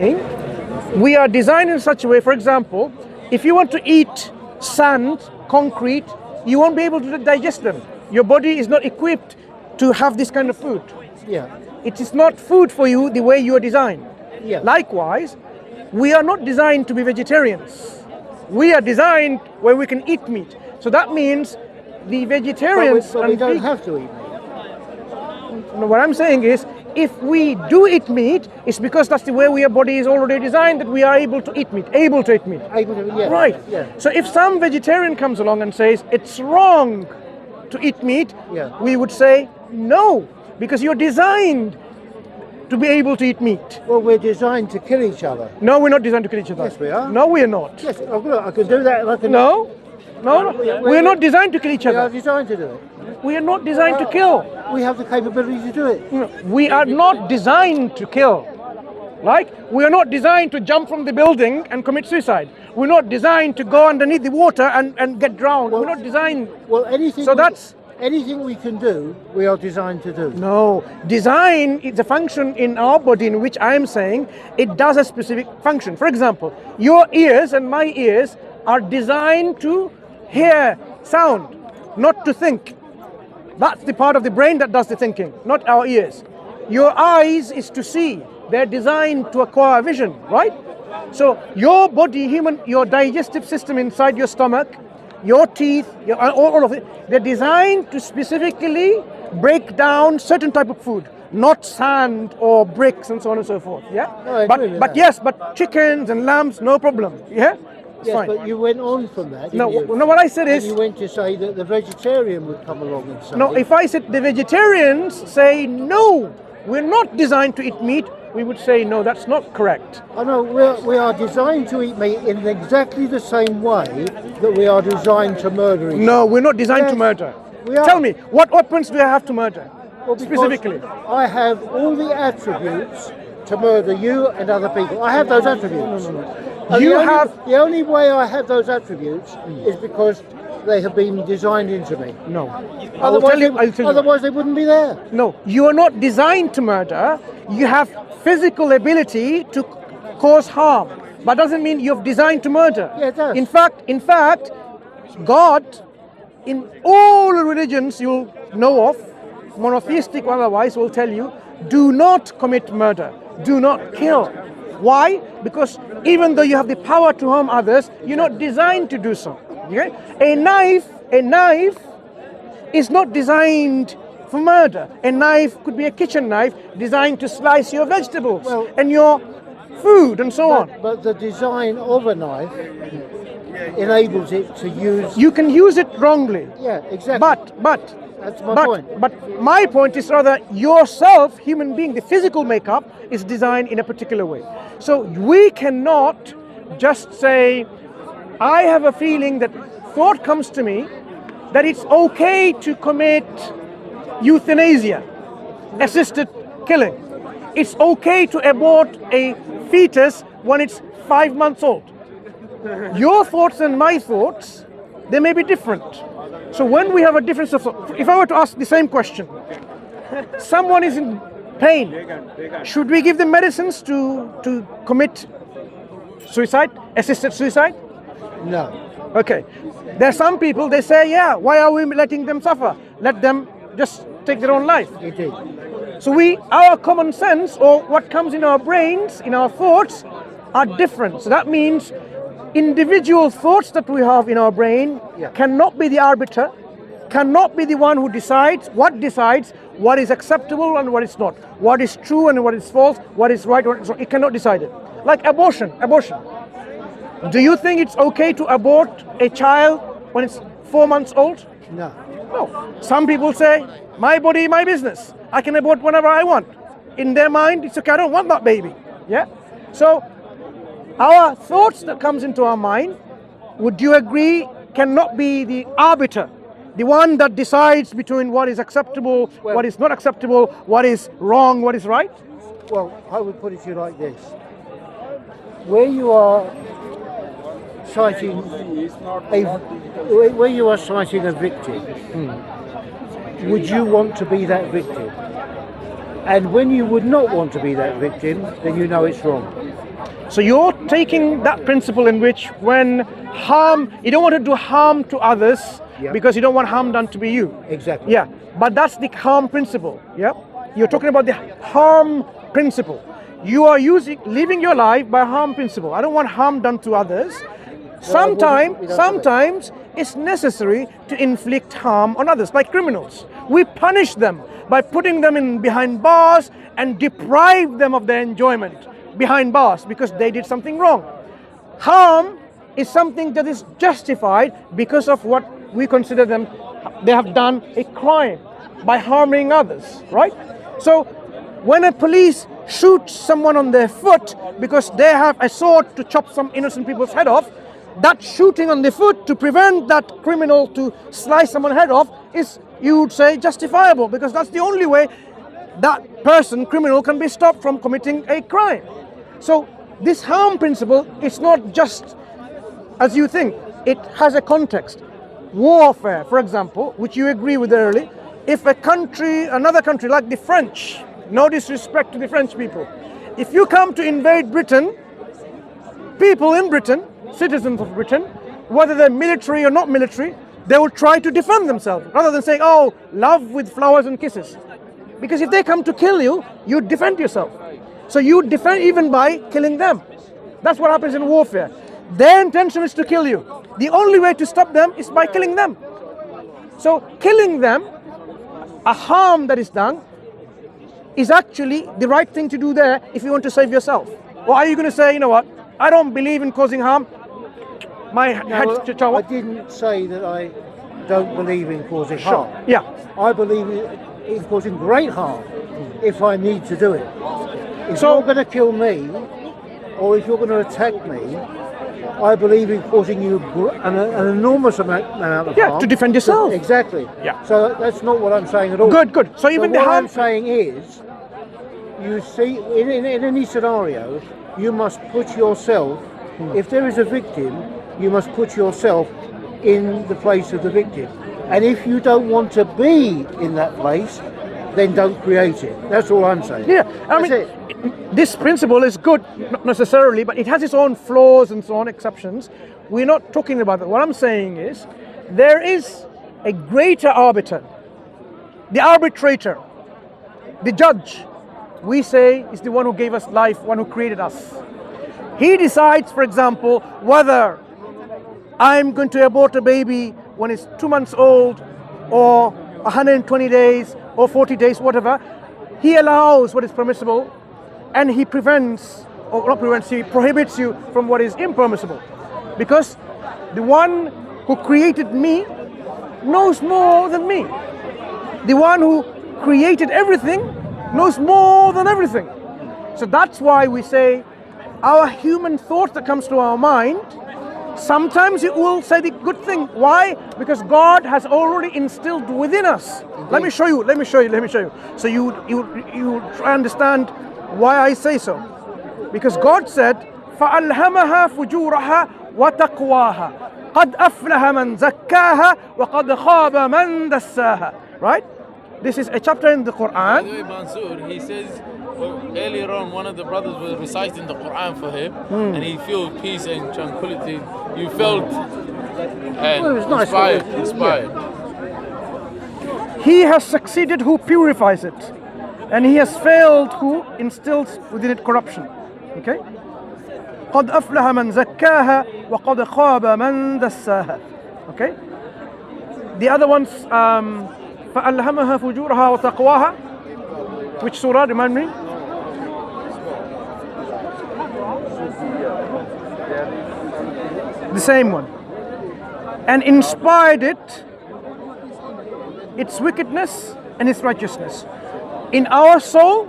We are designed in such a way, for example, if you want to eat sand, concrete, you won't be able to digest them. Your body is not equipped to have this kind of food. Yeah. It is not food for you the way you are designed. Yeah. Likewise, we are not designed to be vegetarians. We are designed where we can eat meat. So that means the vegetarians... But we don't have to eat meat. No, what I'm saying is, if we do eat meat, it's because that's the way our body is already designed, that we are able to eat meat. Able to, yeah. Right. Yeah. So if some vegetarian comes along and says it's wrong to eat meat, Yeah. we would say no, because you're designed to be able to eat meat. Well, we're designed to kill each other. No, we're not designed to kill each other. Yes, we are. No, we are not. Yes, look, I can do that. And I can. No, we're not designed to kill each We are other. designed to do it. We are not designed to kill. We have the capability to do it. We are not designed to kill. Like, we are not designed to jump from the building and commit suicide. We're not designed to go underneath the water and get drowned. Well, we're not designed. Well, anything. So that's... Anything we can do, we are designed to do. No, design is a function in our body in which I am saying it does a specific function. For example, your ears and my ears are designed to hear sound, not to think. That's the part of the brain that does the thinking, not our ears. Your eyes is to see. They're designed to acquire vision, right? So your body, your digestive system inside your stomach, your teeth, all of it, they're designed to specifically break down certain type of food, not sand or bricks and so on and so forth. Yeah. No, I agree with that. Yes, but chickens and lambs, no problem. Yeah. It's Yes, fine. but you went on from that. No, didn't you? no. What I said And is, you went to say that the vegetarian would come along and say. no. If I said the vegetarians say no, we're not designed to eat meat, we would say no. That's not correct. I know we are designed to eat meat in exactly the same way that we are designed to murder each other. No, we're not designed to Yes, murder. we are. Tell me, what weapons do I have to murder? Well, because Specifically. I have all the attributes to murder you and other people. I have those attributes. And You the only- have... The only way I have those attributes is because they have been designed into me. No. I'll tell you. Otherwise they wouldn't be there. No, you are not designed to murder. You have physical ability to cause harm, but doesn't mean you're designed to murder. Yeah, it does. In fact, God, in all religions you'll know of, monotheistic or otherwise, will tell you, do not commit murder. Do not kill. Why? Because even though you have the power to harm others, you're not designed to do so. Okay? A knife is not designed for murder. A knife could be a kitchen knife designed to slice your vegetables and your food and so on. But the design of a knife enables it to use. You can use it wrongly. Yeah, exactly. But That's my point. But my point is rather yourself, human being, the physical makeup is designed in a particular way. So we cannot just say, I have a feeling that thought comes to me that it's okay to commit euthanasia, assisted killing. It's okay to abort a fetus when it's 5 months old. Your thoughts and my thoughts, they may be different. So when we have a difference of thought, if I were to ask the same question, someone is in pain, should we give them medicines to commit suicide, assisted suicide? No. Okay. There are some people, they say, yeah, why are we letting them suffer? Let them just take their own life. It is. So our common sense, or what comes in our brains, in our thoughts, are different. So that means individual thoughts that we have in our brain cannot be the arbiter, cannot be the one who decides what is acceptable and what is not, what is true and what is false, what is right, what is wrong. It cannot decide it. Like abortion. Do you think it's okay to abort a child when it's 4 months old? No. No. Some people say, my body, my business. I can abort whenever I want. In their mind, it's okay, I don't want that baby. Yeah? So, our thoughts that comes into our mind, would you agree, cannot be the arbiter, the one that decides between what is acceptable, what is not acceptable, what is wrong, what is right? Well, I would put it to you like this. Where you are citing a victim, would you want to be that victim? And when you would not want to be that victim, then you know it's wrong. So you're taking that principle in which when harm, you don't want to do harm to others Yeah. because you don't want harm done to be you. Exactly. Yeah, but that's the harm principle. Yeah, you're talking about the harm principle. You are living your life by harm principle. I don't want harm done to others. we don't do that. Sometimes it's necessary to inflict harm on others, like criminals. We punish them by putting them in behind bars and deprive them of their enjoyment behind bars because they did something wrong. Harm is something that is justified because of what we consider they have done a crime by harming others, right? So when a police shoots someone on their foot because they have a sword to chop some innocent people's head off, that shooting on the foot to prevent that criminal to slice someone's head off is, you would say, justifiable, because that's the only way that criminal can be stopped from committing a crime. So this harm principle is not just as you think, it has a context. Warfare, for example, which you agree with earlier, if another country like the French, no disrespect to the French people, if you come to invade Britain, people in Britain, citizens of Britain, whether they're military or not military, they will try to defend themselves rather than saying, oh, love with flowers and kisses. Because if they come to kill you, you defend yourself. So you defend even by killing them. That's what happens in warfare. Their intention is to kill you. The only way to stop them is by killing them. So killing them, a harm that is done, is actually the right thing to do there if you want to save yourself. Or are you going to say, you know what, I don't believe in causing harm. My head's to toe. I didn't say that I don't believe in causing harm. Yeah. I believe in causing great harm if I need to do it. If So- you're going to kill me, or if you're going to attack me, I believe in causing you an enormous amount of harm. To defend yourself. Exactly. Yeah. So that's not what I'm saying at all. Good. So even the what harm. I'm saying is, you see, in any scenario, you must put yourself, if there is a victim, you must put yourself in the place of the victim. And if you don't want to be in that place, then don't create it. That's all I'm saying. Yeah, I That's mean, it. this principle is good, not necessarily, but it has its own flaws and so on, exceptions. We're not talking about that. What I'm saying is, there is a greater arbiter, the arbitrator, the judge. We say is the one who gave us life, one who created us. He decides, for example, whether I'm going to abort a baby when it's 2 months old, or 120 days, or 40 days, whatever. He allows what is permissible, and he prohibits you from what is impermissible. Because the one who created me knows more than me. The one who created everything knows more than everything. So that's why we say our human thought that comes to our mind, sometimes it will say the good thing. Why? Because God has already instilled within us. Let me show you. So you try understand why I say so. Because God said, فَأَلْهَمَهَا فُجُورَهَا وَتَقْوَاهَا قَدْ أَفْلَهَ مَنْ زَكَّاهَا وَقَدْ خَابَ مَنْ دَسَّاهَا. Right? This is a chapter in the By Quran. the way, Mansoor, he says earlier on one of the brothers was reciting the Quran for him, and he felt peace and tranquility. You felt Well, it was nice. inspired. He has succeeded who purifies it, and he has failed who instills within it corruption. Okay? قَدْ أَفْلَهَ مَنْ زَكَّاهَا وَقَدْ خَابَ مَنْ دَسَّاهَا. Okay? The other ones, فَأَلْهَمَهَا فُجُورَهَا وَتَقْوَاهَا. Which surah, remind me? The same one. And inspired it, its wickedness and its righteousness. In our soul,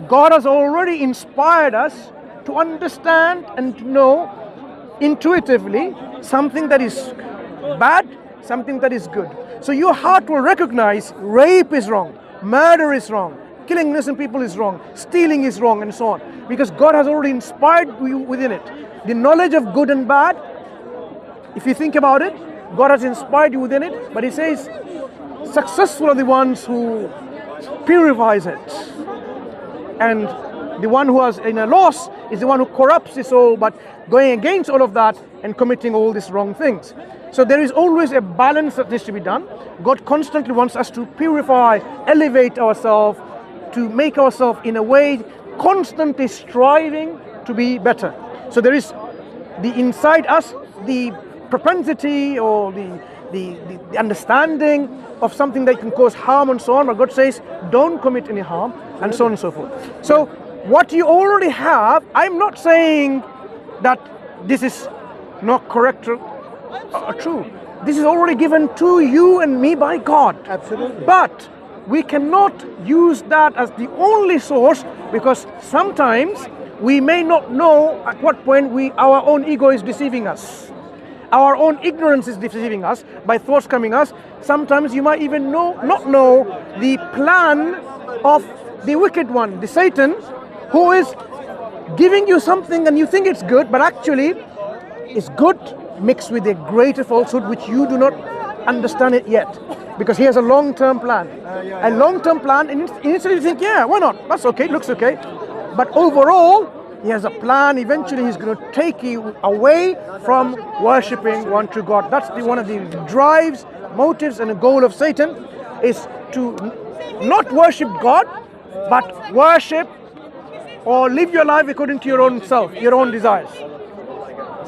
God has already inspired us to understand and to know intuitively something that is bad, something that is good. So your heart will recognize rape is wrong, murder is wrong, killing innocent people is wrong, stealing is wrong, and so on. Because God has already inspired you within it. The knowledge of good and bad, if you think about it, God has inspired you within it, but He says, successful are the ones who purifies it and The one who is in a loss is the one who corrupts his soul, but going against all of that and committing all these wrong things. So there is always a balance that needs to be done. God constantly wants us to purify, elevate ourselves, to make ourselves in a way constantly striving to be better. So there is the inside us, the propensity or the understanding of something that can cause harm and so on, but God says don't commit any harm and so on and so forth. So what you already have, I'm not saying that this is not correct or true. This is already given to you and me by God. Absolutely. But we cannot use that as the only source, because sometimes we may not know at what point our own ego is deceiving us. Our own ignorance is deceiving us by thoughts coming us. Sometimes you might even not know the plan of the wicked one, the Satan, who is giving you something and you think it's good, but actually it's good mixed with a greater falsehood which you do not understand it yet, because he has a long-term plan. A long-term plan, and initially you think, yeah, why not? That's okay, looks okay. But overall, he has a plan. Eventually he's going to take you away from worshipping one true God. That's one of the drives, motives, and the goal of Satan, is to not worship God, but worship or live your life according to your own self, your own desires.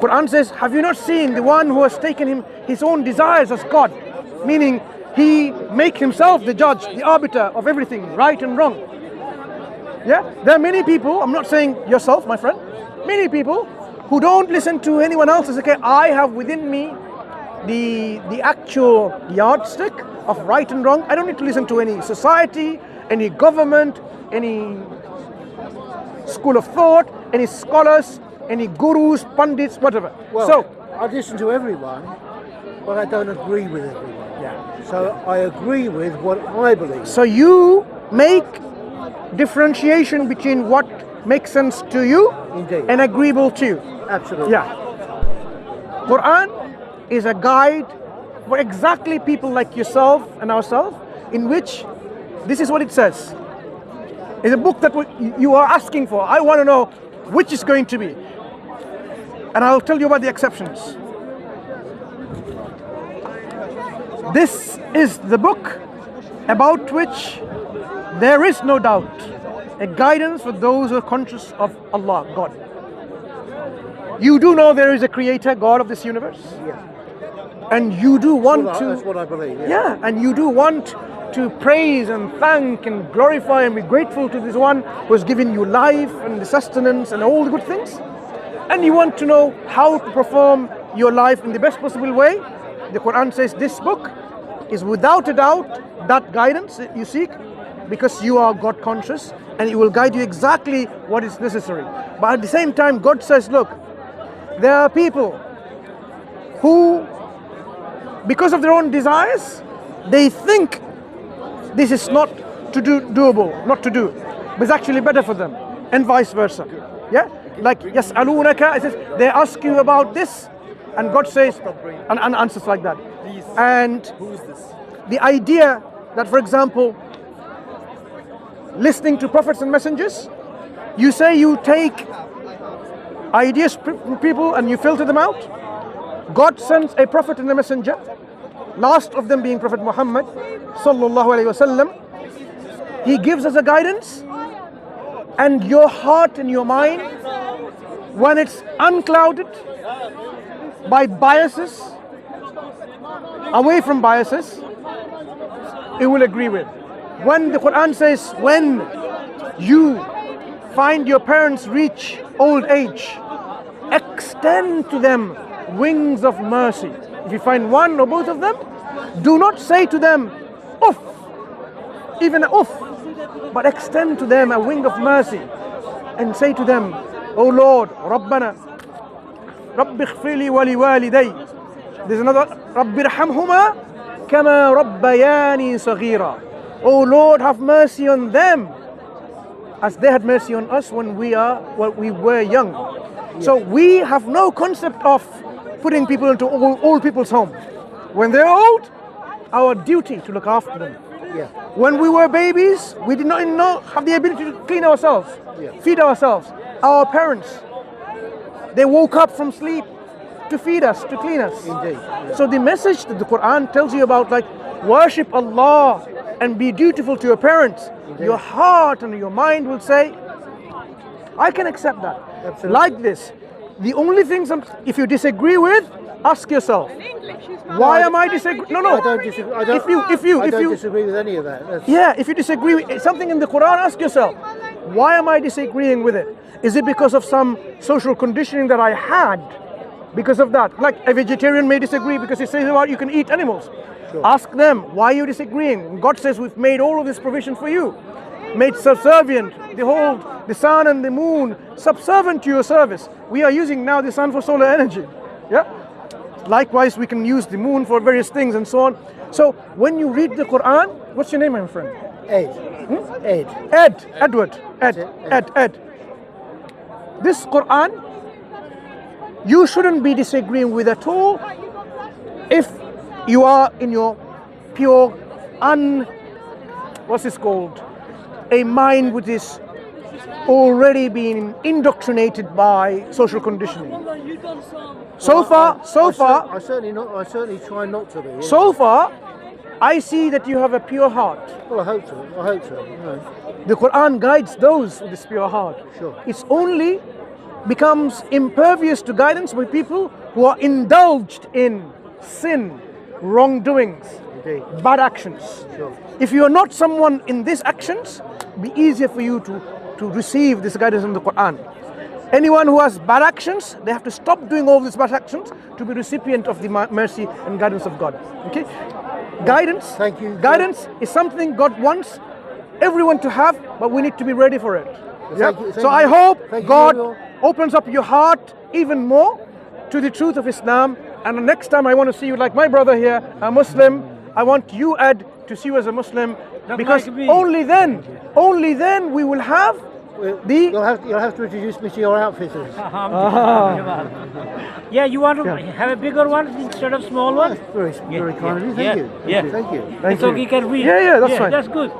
Quran says, have you not seen the one who has taken his own desires as God? Meaning he makes himself the judge, the arbiter of everything, right and wrong. Yeah, there are many people, I'm not saying yourself, my friend, many people who don't listen to anyone else. It's okay, I have within me the actual yardstick of right and wrong. I don't need to listen to any society, any government, any school of thought, any scholars, any gurus, pundits, whatever. Well, so I listen to everyone, but I don't agree with everyone. yeah. So I agree with what I believe. So you make differentiation between what makes sense to you Indeed. and agreeable to you. Absolutely. Yeah. Quran is a guide for exactly people like yourself and ourselves, in which this is what it says. It's a book that you are asking for. I want to know which is going to be. And I'll tell you about the exceptions. This is the book about which there is no doubt, a guidance for those who are conscious of Allah, God. You do know there is a creator, God of this universe. Yeah. And you do want That's to, what I believe. yeah, and you do want to praise and thank and glorify and be grateful to this one who has given you life and the sustenance and all the good things. And you want to know how to perform your life in the best possible way. The Quran says this book is without a doubt that guidance that you seek, because you are God conscious, and it will guide you exactly what is necessary. But at the same time, God says, look, there are people who, because of their own desires, they think this is not doable, not to do, but it's actually better for them, and vice versa. Yeah, like yas'alunaka, it says they ask you about this, and God says, and answers like that. And the idea that, for example, listening to prophets and messengers, you say you take ideas from people and you filter them out. God sends a prophet and a messenger, last of them being Prophet Muhammad sallallahu alaihi wasallam. He gives us a guidance, and your heart and your mind, when it's unclouded by biases, away from biases, it will agree with. When the Quran says, when you find your parents reach old age, extend to them wings of mercy. If you find one or both of them, do not say to them, uff, even uff, but extend to them a wing of mercy and say to them, O Lord, Rabbana, Rabbi ighfirli wa liwaliday. There's another, Rabbi irhamhuma kama rabbayani saghira. O Lord, have mercy on them as they had mercy on us when we were young. So we have no concept of putting people into old people's home. When they're old, our duty to look after them. Yeah. When we were babies, we did not have the ability to clean ourselves, Yeah. feed ourselves. Our parents, they woke up from sleep to feed us, to clean us. Indeed. Yeah. So the message that the Quran tells you about, like, worship Allah and be dutiful to your parents, your heart and your mind will say, I can accept that. Absolutely. Like this. The only thing, if you disagree with, ask yourself, why am I disagreeing? No, no. I don't disagree. I don't, If you disagree with any of that. That's, yeah, if you disagree with something in the Quran, ask yourself, why am I disagreeing with it? Is it because of some social conditioning that I had? Because of that. Like a vegetarian may disagree because he says, well, you can eat animals. Sure. Ask them, why are you disagreeing? God says, we've made all of this provision for you. Made subservient, behold, the sun and the moon, subservient to your service. We are using now the sun for solar energy. Yeah? Likewise, we can use the moon for various things and so on. So when you read the Quran, what's your name, my friend? Ed. Ed. Edward. That's it, Ed. This Quran, you shouldn't be disagreeing with at all if you are in your pure, what's this called? A mind which is already been indoctrinated by social conditioning. So far, I certainly try not to be. Yeah. so far, I see that you have a pure heart. Well, I hope so. I hope so. You know. The Quran guides those with this pure heart. Sure. It's only becomes impervious to guidance by people who are indulged in sin, wrongdoings, Indeed. bad actions. Sure. If you are not someone in these actions, it'll be easier for you to receive this guidance in the Quran. Anyone who has bad actions, they have to stop doing all these bad actions to be recipient of the mercy and guidance of God. Okay? Guidance. Thank you. Guidance is something God wants everyone to have, but we need to be ready for it. Yeah? Thank you- So thank I you. hope Thank you God very much. opens up your heart even more to the truth of Islam. And the next time I want to see you like my brother here, a Muslim, I want you, Ed, to see you as a Muslim, because like me. only then we will have the You'll have to introduce me to your outfitters. Yeah, you want to have a bigger one instead of small one? Very kind of you. Thank yeah, you. yeah. Thank you. Thank So you. he can read. Yeah, that's fine. That's good.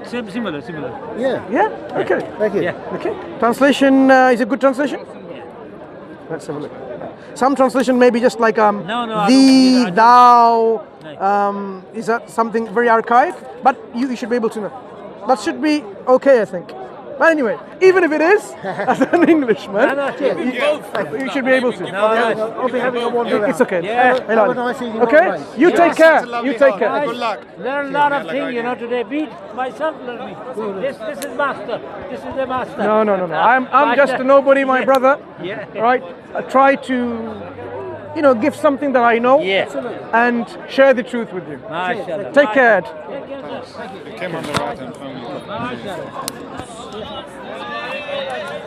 Similar. Yeah. Yeah. Okay. Thank you. Yeah. Okay. Translation is a good translation. Let's have a look. Some translation may be just like No, I don't- thee, I don't- thou. No. Is that something very archaic? But you should be able to know. That should be okay, I think. But anyway, even if it is, as an Englishman, No, you should be able to. I'll be having a wander It's okay. Yeah. Hey, Have a lad. nice evening. Okay. Mate. You take care. You take care. Nice. Good luck. Learn a lot of things, today. Beat myself learning. This is master. This is the master. No. I'm just a nobody, my Yeah. brother. Yeah. Right. I try to, give something that I know. Yeah. And share the truth with you. MashaAllah. Take care. Ed. It came on the right hand phone. MashaAllah.